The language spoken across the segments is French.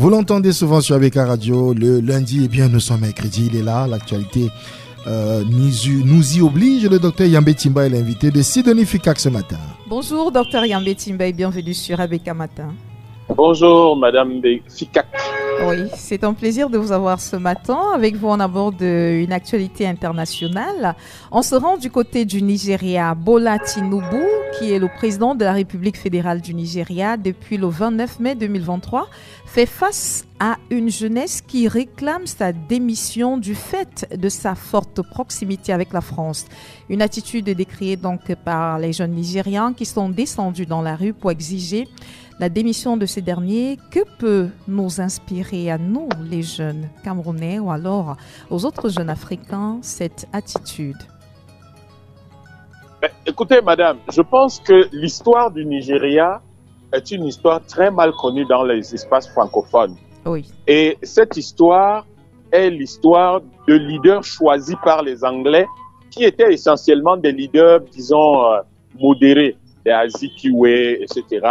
Vous l'entendez souvent sur ABK Radio le lundi, eh bien nous sommes mercredi, il est là, l'actualité nous y oblige. Le docteur Yambé Timba est l'invité de Sidonie Fikak ce matin. Bonjour docteur Yambé Timba et bienvenue sur ABK Matin. Bonjour Madame Fikak. Oui, c'est un plaisir de vous avoir ce matin. Avec vous, on aborde une actualité internationale. On se rend du côté du Nigeria. Bola Tinubu, qui est le président de la République fédérale du Nigeria depuis le 29 mai 2023, fait face à une jeunesse qui réclame sa démission du fait de sa forte proximité avec la France. Une attitude décriée donc par les jeunes Nigérians qui sont descendus dans la rue pour exiger la démission de ces derniers. Que peut nous inspirer à nous, les jeunes Camerounais, ou alors aux autres jeunes Africains, cette attitude? Écoutez, madame, je pense que l'histoire du Nigeria est une histoire très mal connue dans les espaces francophones. Oui. Et cette histoire est l'histoire de leaders choisis par les Anglais, qui étaient essentiellement des leaders, disons, modérés, des Azikiwe, etc.,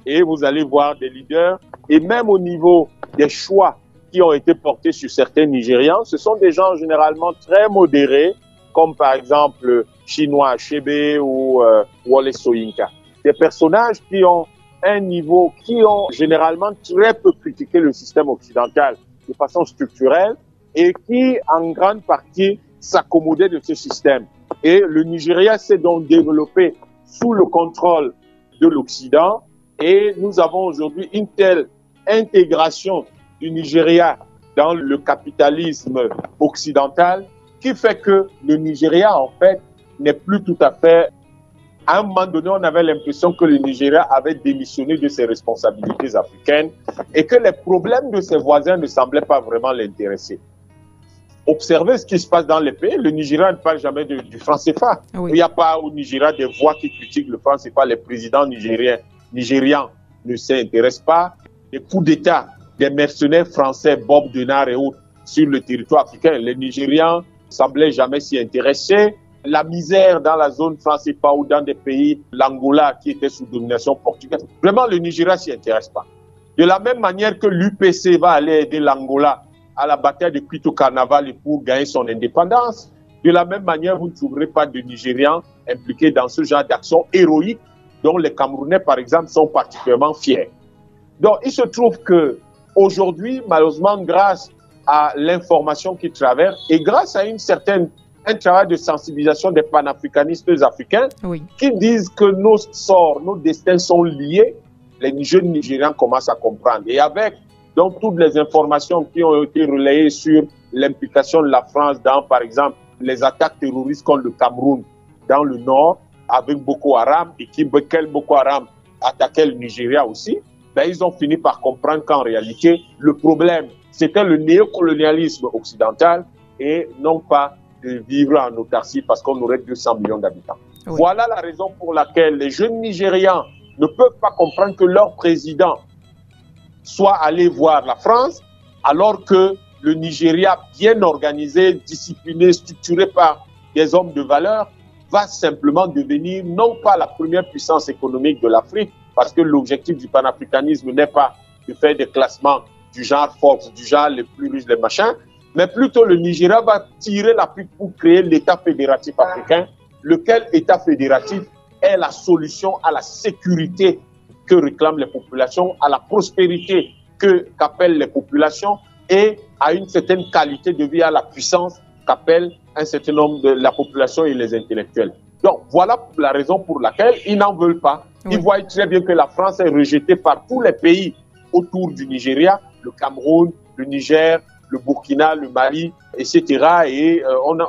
et vous allez voir des leaders, et même au niveau des choix qui ont été portés sur certains Nigérians, ce sont des gens généralement très modérés, comme par exemple Chinua Achebe ou Wole Soyinka. Des personnages qui ont un niveau, qui ont généralement très peu critiqué le système occidental de façon structurelle et qui, en grande partie, s'accommodaient de ce système. Et le Nigeria s'est donc développé sous le contrôle de l'Occident. Et nous avons aujourd'hui une telle intégration du Nigeria dans le capitalisme occidental qui fait que le Nigeria, en fait, n'est plus tout à fait... À un moment donné, on avait l'impression que le Nigeria avait démissionné de ses responsabilités africaines et que les problèmes de ses voisins ne semblaient pas vraiment l'intéresser. Observez ce qui se passe dans les pays. Le Nigeria ne parle jamais du franc CFA. Oui. Il n'y a pas au Nigeria des voix qui critiquent le franc CFA. Les présidents nigérians ne s'intéressent pas. Les coups d'État des mercenaires français, Bob Denard et autres, sur le territoire africain, les Nigérians ne semblaient jamais s'y intéresser. La misère dans la zone franc CFA ou dans des pays, l'Angola qui était sous domination portugaise, vraiment le Nigeria s'y intéresse pas. De la même manière que l'UPC va aller aider l'Angola à la bataille de Quito Carnaval pour gagner son indépendance, de la même manière, vous ne trouverez pas de Nigérians impliqués dans ce genre d'action héroïque dont les Camerounais, par exemple, sont particulièrement fiers. Donc, il se trouve que aujourd'hui, malheureusement, grâce à l'information qui traverse et grâce à un travail de sensibilisation des panafricanistes africains, oui, qui disent que nos sorts, nos destins sont liés, les jeunes Nigérians commencent à comprendre. Et avec donc toutes les informations qui ont été relayées sur l'implication de la France dans, par exemple, les attaques terroristes contre le Cameroun dans le nord, avec Boko Haram, et quel Boko Haram attaquait le Nigeria aussi, ben, ils ont fini par comprendre qu'en réalité, le problème, c'était le néocolonialisme occidental et non pas de vivre en autarcie parce qu'on aurait 200 millions d'habitants. Oui. Voilà la raison pour laquelle les jeunes Nigérians ne peuvent pas comprendre que leur président soit allé voir la France alors que le Nigeria, bien organisé, discipliné, structuré par des hommes de valeur, va simplement devenir non pas la première puissance économique de l'Afrique, parce que l'objectif du panafricanisme n'est pas de faire des classements du genre Forbes, du genre les plus riches, les machins, mais plutôt le Nigeria va tirer l'Afrique pour créer l'État fédératif africain, lequel État fédératif est la solution à la sécurité que réclament les populations, à la prospérité qu'appellent les populations et à une certaine qualité de vie, à la puissance qu'appellent un certain nombre de la population et les intellectuels. Donc voilà la raison pour laquelle ils n'en veulent pas. Oui. Ils voient très bien que la France est rejetée par tous les pays autour du Nigeria, le Cameroun, le Niger, le Burkina, le Mali, etc. Et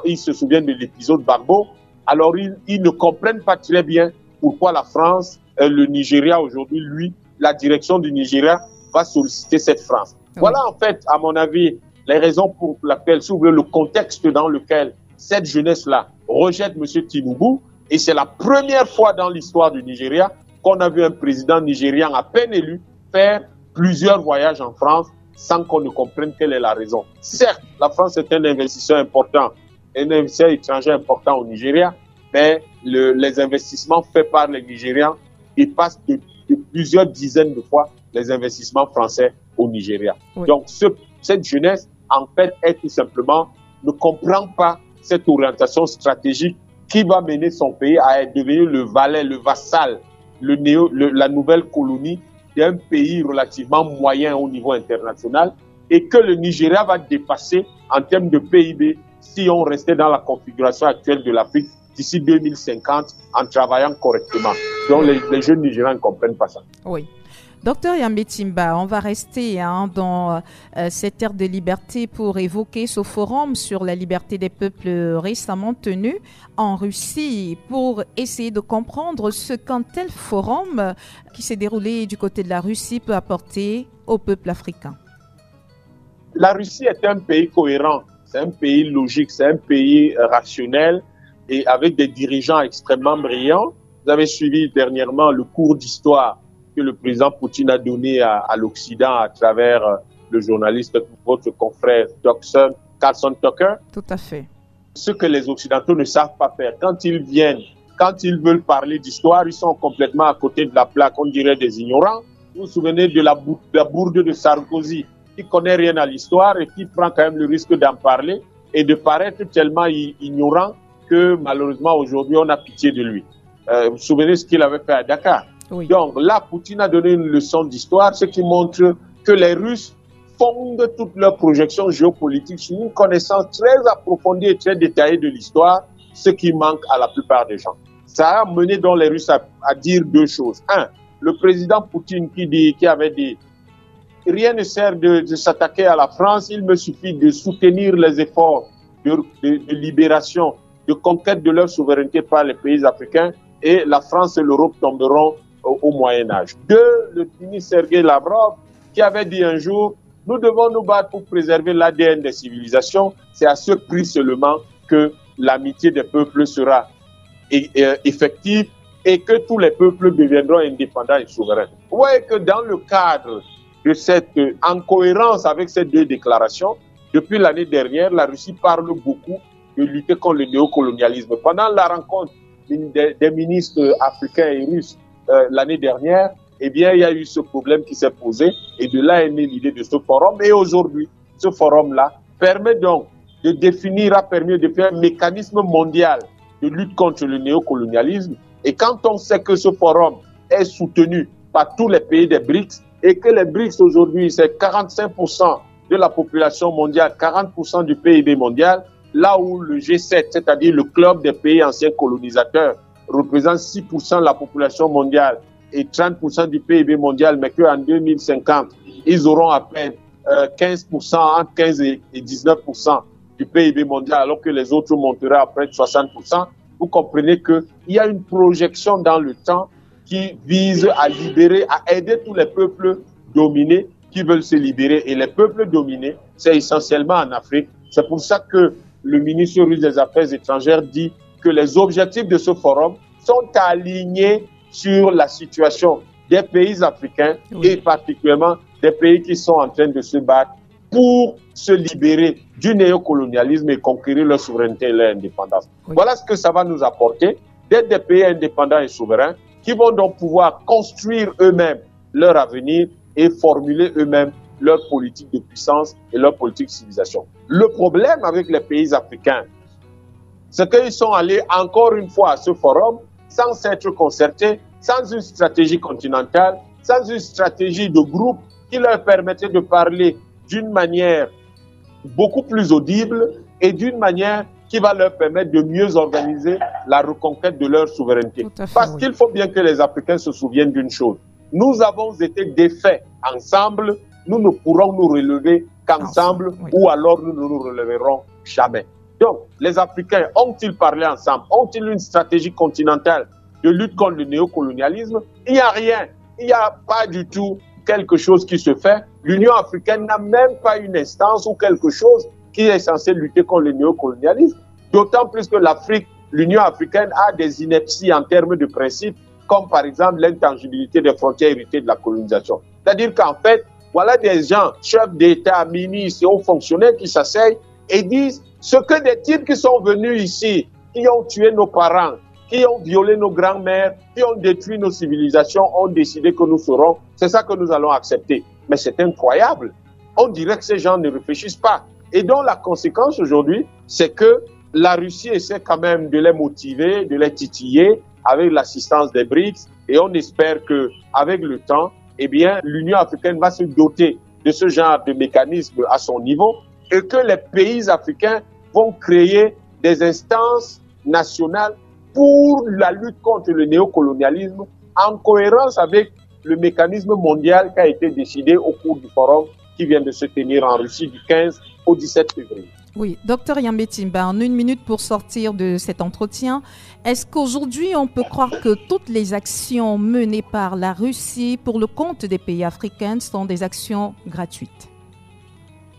ils se souviennent de l'épisode Gbagbo. Alors ils ne comprennent pas très bien pourquoi la France, le Nigeria aujourd'hui, lui, la direction du Nigeria va solliciter cette France. Oui. Voilà en fait, à mon avis, les raisons pour lesquelles s'ouvre le contexte dans lequel cette jeunesse-là rejette M. Tinubu. Et c'est la première fois dans l'histoire du Nigeria qu'on a vu un président nigérian à peine élu faire plusieurs voyages en France sans qu'on ne comprenne quelle est la raison. Certes, la France est un investisseur important, un investisseur étranger important au Nigeria, mais les investissements faits par les Nigérians, ils passent de de plusieurs dizaines de fois les investissements français au Nigeria. Oui. Donc, cette jeunesse, en fait, ne comprend pas cette orientation stratégique qui va mener son pays à devenir le valet, le vassal, la nouvelle colonie d'un pays relativement moyen au niveau international et que le Nigeria va dépasser en termes de PIB si on restait dans la configuration actuelle de l'Afrique d'ici 2050 en travaillant correctement. Donc les jeunes Nigériens ne comprennent pas ça. Oui. Docteur Yambé Timba, on va rester dans cette ère de liberté pour évoquer ce forum sur la liberté des peuples récemment tenu en Russie pour essayer de comprendre ce qu'un tel forum qui s'est déroulé du côté de la Russie peut apporter au peuple africain. La Russie est un pays cohérent, c'est un pays logique, c'est un pays rationnel et avec des dirigeants extrêmement brillants. Vous avez suivi dernièrement le cours d'histoire que le président Poutine a donné à l'Occident à travers le journaliste, votre confrère Carlson Tucker. Tout à fait. Ce que les Occidentaux ne savent pas faire, quand ils viennent, quand ils veulent parler d'histoire, ils sont complètement à côté de la plaque, on dirait des ignorants. Vous vous souvenez de la bourde de Sarkozy, qui connaît rien à l'histoire et qui prend quand même le risque d'en parler et de paraître tellement ignorant que malheureusement aujourd'hui on a pitié de lui. Vous vous souvenez ce qu'il avait fait à Dakar? Oui. Donc là, Poutine a donné une leçon d'histoire, ce qui montre que les Russes fondent toutes leurs projections géopolitiques sur une connaissance très approfondie et très détaillée de l'histoire, ce qui manque à la plupart des gens. Ça a mené donc les Russes à dire deux choses. Un, le président Poutine qui avait dit « Rien ne sert de s'attaquer à la France, il me suffit de soutenir les efforts de libération, de conquête de leur souveraineté par les pays africains et la France et l'Europe tomberont au Moyen-Âge. » Deux, le ministre Sergei Lavrov qui avait dit un jour « Nous devons nous battre pour préserver l'ADN des civilisations. C'est à ce prix seulement que l'amitié des peuples sera effective et que tous les peuples deviendront indépendants et souverains. » Vous voyez que dans le cadre de cette incohérence avec ces deux déclarations, depuis l'année dernière, la Russie parle beaucoup de lutter contre le néocolonialisme. Pendant la rencontre des ministres africains et russes l'année dernière, eh bien, il y a eu ce problème qui s'est posé et de là est née l'idée de ce forum. Et aujourd'hui, ce forum-là permet donc de définir un mécanisme mondial de lutte contre le néocolonialisme. Et quand on sait que ce forum est soutenu par tous les pays des BRICS et que les BRICS aujourd'hui, c'est 45% de la population mondiale, 40% du PIB mondial, là où le G7, c'est-à-dire le club des pays anciens colonisateurs, représente 6% de la population mondiale et 30% du PIB mondial, mais qu'en 2050, ils auront à peine 15%, entre 15 et 19% du PIB mondial, alors que les autres monteraient à près de 60%. Vous comprenez qu'il y a une projection dans le temps qui vise à libérer, à aider tous les peuples dominés qui veulent se libérer. Et les peuples dominés, c'est essentiellement en Afrique. C'est pour ça que le ministre russe des Affaires étrangères dit que les objectifs de ce forum sont alignés sur la situation des pays africains et particulièrement des pays qui sont en train de se battre pour se libérer du néocolonialisme et conquérir leur souveraineté et leur indépendance. Oui. Voilà ce que ça va nous apporter, d'être des pays indépendants et souverains qui vont donc pouvoir construire eux-mêmes leur avenir et formuler eux-mêmes leur politique de puissance et leur politique de civilisation. Le problème avec les pays africains, c'est qu'ils sont allés encore une fois à ce forum sans s'être concertés, sans une stratégie continentale, sans une stratégie de groupe qui leur permettait de parler d'une manière beaucoup plus audible et d'une manière qui va leur permettre de mieux organiser la reconquête de leur souveraineté. Parce qu'il faut bien que les Africains se souviennent d'une chose. Nous avons été défaits ensemble, nous ne pourrons nous relever qu'ensemble ou alors nous ne nous relèverons jamais. Donc, les Africains ont-ils parlé ensemble? Ont-ils une stratégie continentale de lutte contre le néocolonialisme? Il n'y a rien. Il n'y a pas du tout quelque chose qui se fait. L'Union africaine n'a même pas une instance ou quelque chose qui est censé lutter contre le néocolonialisme. D'autant plus que l'Union africaine a des inepties en termes de principes, comme par exemple l'intangibilité des frontières héritées de la colonisation. C'est-à-dire qu'en fait, voilà des gens, chefs d'État, ministres et hauts fonctionnaires qui s'asseyent et disent ce que des types qui sont venus ici, qui ont tué nos parents, qui ont violé nos grands-mères, qui ont détruit nos civilisations, ont décidé que nous serons. C'est ça que nous allons accepter. Mais c'est incroyable. On dirait que ces gens ne réfléchissent pas. Et donc la conséquence aujourd'hui, c'est que la Russie essaie quand même de les motiver, de les titiller avec l'assistance des BRICS. Et on espère que avec le temps, eh bien, l'Union africaine va se doter de ce genre de mécanisme à son niveau et que les pays africains vont créer des instances nationales pour la lutte contre le néocolonialisme en cohérence avec le mécanisme mondial qui a été décidé au cours du forum qui vient de se tenir en Russie du 15 au 17 février. Oui, docteur Yambé Timba, en 1 minute pour sortir de cet entretien, est-ce qu'aujourd'hui on peut croire que toutes les actions menées par la Russie pour le compte des pays africains sont des actions gratuites?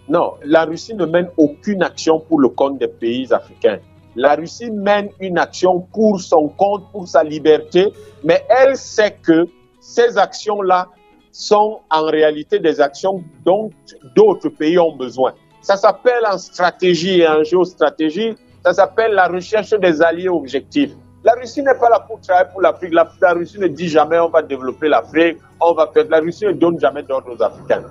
Non, la Russie ne mène aucune action pour le compte des pays africains. La Russie mène une action pour son compte, pour sa liberté, mais elle sait que ces actions-là sont en réalité des actions dont d'autres pays ont besoin. Ça s'appelle en stratégie et en géostratégie, ça s'appelle la recherche des alliés objectifs. La Russie n'est pas là pour travailler pour l'Afrique. La Russie ne dit jamais on va développer l'Afrique, on va faire. La Russie ne donne jamais d'ordre aux Africains.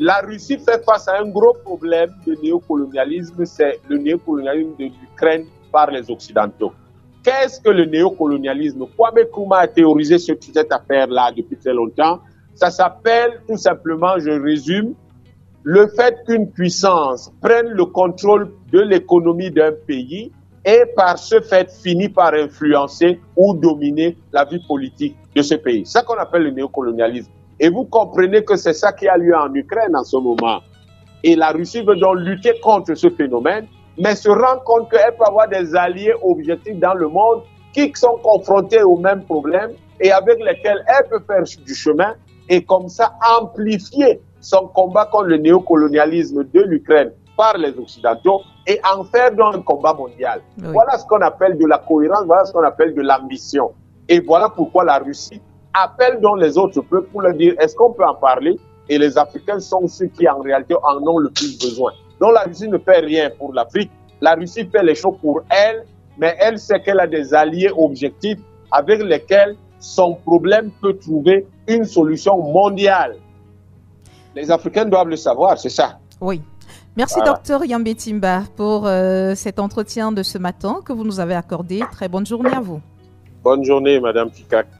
La Russie fait face à un gros problème de néocolonialisme, c'est le néocolonialisme de l'Ukraine par les Occidentaux. Qu'est-ce que le néocolonialisme? Kwame Nkrumah a théorisé cette affaire-là depuis très longtemps. Ça s'appelle tout simplement, je résume, le fait qu'une puissance prenne le contrôle de l'économie d'un pays et par ce fait finit par influencer ou dominer la vie politique de ce pays. C'est ça qu'on appelle le néocolonialisme. Et vous comprenez que c'est ça qui a lieu en Ukraine en ce moment. Et la Russie veut donc lutter contre ce phénomène, mais se rend compte qu'elle peut avoir des alliés objectifs dans le monde qui sont confrontés aux mêmes problèmes et avec lesquels elle peut faire du chemin et comme ça amplifier son combat contre le néocolonialisme de l'Ukraine par les Occidentaux et en faire donc un combat mondial. Oui. Voilà ce qu'on appelle de la cohérence, voilà ce qu'on appelle de l'ambition. Et voilà pourquoi la Russie appelle donc les autres peuples pour leur dire est-ce qu'on peut en parler? Et les Africains sont ceux qui en réalité en ont le plus besoin. Donc la Russie ne fait rien pour l'Afrique, la Russie fait les choses pour elle, mais elle sait qu'elle a des alliés objectifs avec lesquels son problème peut trouver une solution mondiale. Les Africains doivent le savoir, c'est ça. Oui. Merci, voilà. Docteur Yambé Timba, pour cet entretien de ce matin que vous nous avez accordé. Très bonne journée à vous. Bonne journée, Madame Fikak.